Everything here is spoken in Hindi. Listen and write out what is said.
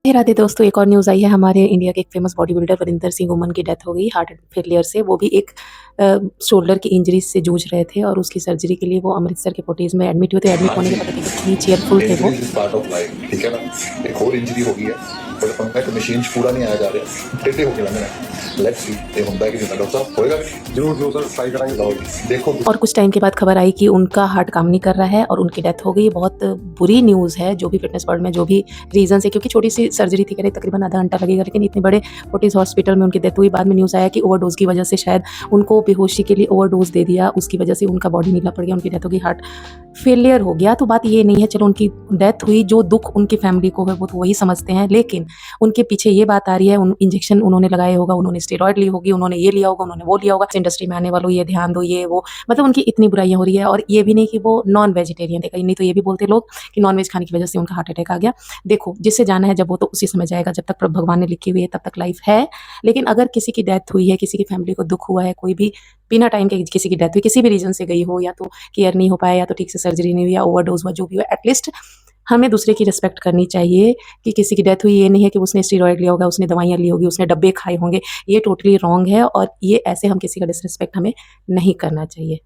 राधे दोस्तों, एक और न्यूज़ आई है। हमारे इंडिया के एक famous body builder Varinder Singh घुमन की डेथ हो गई हार्ट फेलियर से। वो भी एक शोल्डर की इंजरी से जूझ रहे थे और उसकी सर्जरी के लिए वो अमृतसर के फोर्टिज में एडमिट हुए थे। एडमिट होने के बाद देखिए कितनी चीयरफुल थे वो। Injuries is part of life, ठीक है ना। एक और इंजरी हो गई है बट पंगा है कि मशीन पूरा नहीं आया जा रहा, टेढ़े हो गया मैंने। लेट्स सी ये होता है कि नहीं। डॉक्टर साहब होएगा, जरूर जरूर सर, ट्राई कराएंगे। लाओ देखो। और कुछ टाइम के बाद खबर आई कि उनका हार्ट काम नहीं कर रहा है और उनकी डेथ हो गई। बहुत बुरी न्यूज़ है जो भी फिटनेस वर्ल्ड में जो भी रीजन है, क्योंकि छोटी सी सर्जरी थी, करीब तकरीबन आधा घंटा लगेगा, लेकिन इतने बड़े फोर्टिस हॉस्पिटल में उनकी डेथ हुई। बाद में न्यूज़ आया कि ओवरडोज की वजह से शायद उनको बेहोशी के लिए ओवरडोज दे दिया, उसकी वजह से उनका बॉडी नीला पड़ गया, उनकी डेथ हो गई, हार्ट फेलियर हो गया। तो बात ये नहीं है, चलो उनकी डेथ हुई, जो दुख उनकी फैमिली को है वो तो वही समझते हैं, लेकिन उनके पीछे ये बात आ रही है, इंजेक्शन उन्होंने लगाए होगा, उन्होंने स्टेरॉयड ली होगी, उन्होंने ये लिया होगा, उन्होंने वो लिया होगा, इंडस्ट्री में आने वालों ये ध्यान दो, ये वो, मतलब उनकी इतनी बुराइयां हो रही है। और ये भी नहीं कि वो नॉन वेजिटेरियन थे, नहीं तो ये भी बोलते लोग कि नॉन वेज खाने की वजह से उनका हार्ट अटैक आ गया। देखो, जिससे जाना है जब वो तो उसी समय जाएगा, जब तक भगवान ने लिखी हुई है तब तक लाइफ है। लेकिन अगर किसी की डेथ हुई है, किसी की फैमिली को दुख हुआ है, कोई भी बिना टाइम के किसी की डेथ हुई, किसी भी रीजन से गई हो, या तो केयर नहीं हो पाया, या तो ठीक से सर्जरी नहीं हुई, या ओवरडोज हुआ, जो भी हुआ, एटलीस्ट हमें दूसरे की रिस्पेक्ट करनी चाहिए। कि किसी की डेथ हुई, ये नहीं है कि उसने स्टेरॉइड लिया होगा, उसने दवाइयाँ ली होगी, उसने डब्बे खाए होंगे। ये टोटली रॉन्ग है और ये ऐसे हम किसी का डिसरिस्पेक्ट हमें नहीं करना चाहिए।